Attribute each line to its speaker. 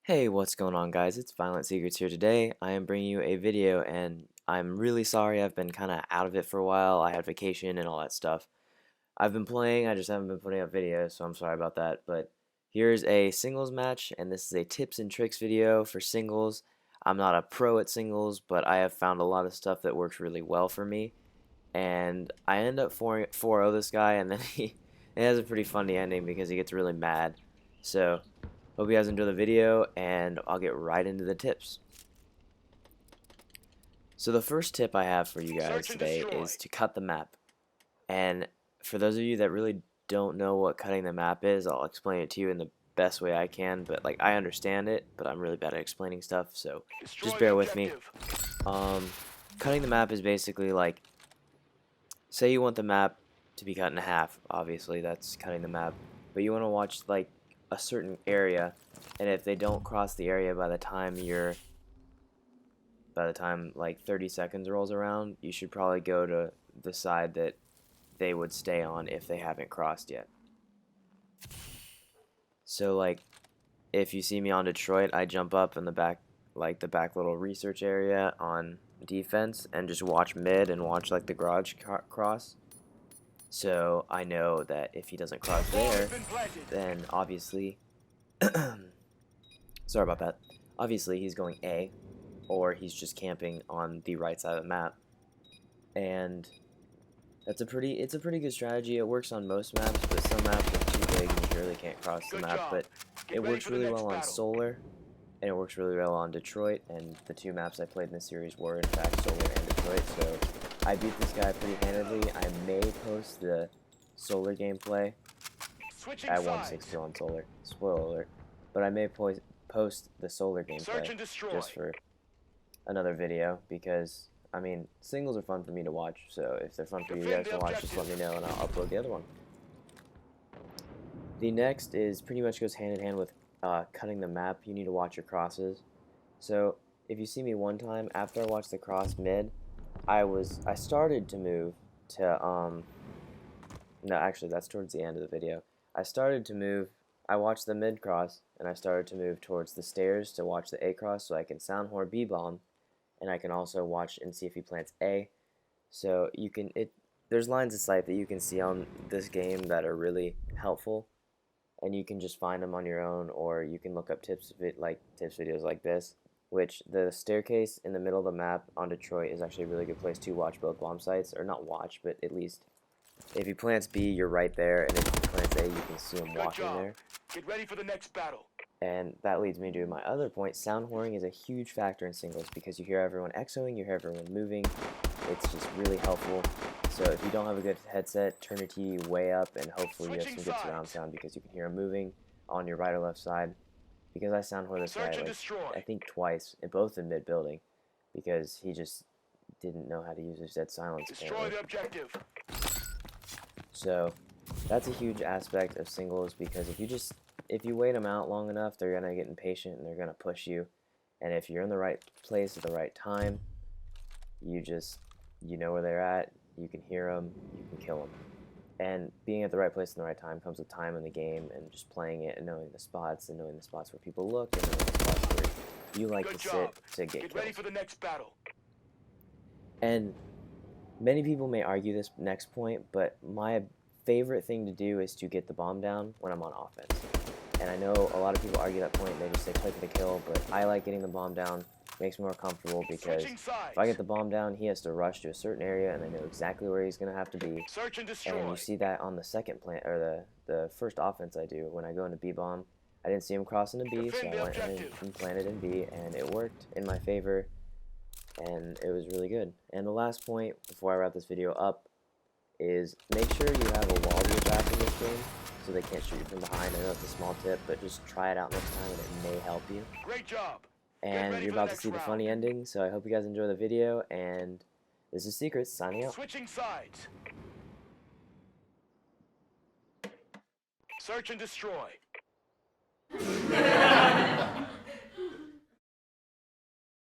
Speaker 1: Hey, what's going on, guys? It's Violent Secrets here today. I am bringing you a video, and I'm really sorry I've been kind of out of it for a while. I had vacation and all that stuff. I've been playing, I just haven't been putting up videos, so I'm sorry about that. But here's a singles match, and this is a tips and tricks video for singles. I'm not a pro at singles, but I have found a lot of stuff that works really well for me. And I end up 4-0 this guy, and then it has a pretty funny ending because he gets really mad. So, hope you guys enjoy the video, and I'll get right into the tips. So the first tip I have for you guys today is to cut the map. And for those of you that really don't know what cutting the map is, I'll explain it to you in the best way I can. But like, I understand it, but I'm really bad at explaining stuff, so just bear with me. Cutting the map is basically like, say you want the map to be cut in half. Obviously, that's cutting the map. But you want to watch like a certain area, and if they don't cross the area by the time like 30 seconds rolls around, you should probably go to the side that they would stay on if they haven't crossed yet. So like, if you see me on Detroit, I jump up in the back, like the back little research area on defense, and just watch mid and watch like the garage cross. So I know that if he doesn't cross there, then obviously, sorry about that, obviously he's going A, or he's just camping on the right side of the map. And it's a pretty good strategy. It works on most maps, but some maps are too big and you really can't cross the map. But it works really well on Solar, and it works really well on Detroit, and the two maps I played in this series were in fact Solar and Detroit, so I beat this guy pretty handedly. I may post the Solar gameplay. I won 6-2 on Solar, spoiler alert, but I may post the Solar gameplay just for another video, because I mean, singles are fun for me to watch, so if they're fun for you guys to watch, just let me know and I'll upload the other one. The next is pretty much goes hand in hand with cutting the map. You need to watch your crosses. So if you see me one time, after I watched the cross mid, I started to move to no, actually that's towards the end of the video. I watched the mid cross, and I started to move towards the stairs to watch the A cross so I can sound horn B bomb, and I can also watch and see if he plants A. So there's lines of sight that you can see on this game that are really helpful, and you can just find them on your own, or you can look up tips videos like this, which the staircase in the middle of the map on Detroit is actually a really good place to watch both bomb sites, or not watch, but at least if he plants B, you're right there, and if he plants A, you can see him walking there.
Speaker 2: Get ready for the next battle.
Speaker 1: And that leads me to my other point. Sound horning is a huge factor in singles because you hear everyone echoing, you hear everyone moving. It's just really helpful. So if you don't have a good headset, turn your TV way up, and hopefully you have some good surround sound because you can hear him moving on your right or left side. Because I sound horn this guy like, I think twice, both in mid building, because he just didn't know how to use his dead silence.
Speaker 2: Destroy the objective.
Speaker 1: So that's a huge aspect of singles, because if you wait them out long enough, they're gonna get impatient and they're gonna push you. And if you're in the right place at the right time, you know where they're at, you can hear them, you can kill them. And being at the right place in the right time comes with time in the game, and just playing it and knowing the spots, and knowing the spots where people look, and knowing the spots where you like to sit to get kills.
Speaker 2: Ready for the next battle.
Speaker 1: And many people may argue this next point, but my favorite thing to do is to get the bomb down when I'm on offense. And I know a lot of people argue that point, they just say play for the kill, but I like getting the bomb down. It makes me more comfortable, because if I get the bomb down, he has to rush to a certain area, and I know exactly where he's going to have to be.
Speaker 2: Search and destroy.
Speaker 1: And you see that on the second plant, or the first offense I do, when I go into B-bomb. I didn't see him cross into B, so I went in and planted in B, and it worked in my favor, and it was really good. And the last point, before I wrap this video up, is make sure you have a wall to your back in this game, so they can't shoot you from behind. I know it's a small tip, but just try it out next time, and it may help you.
Speaker 2: Great job.
Speaker 1: And you're about to see the funny ending, so I hope you guys enjoy the video, and this is Secrets, signing out.
Speaker 2: Switching sides. Search and destroy.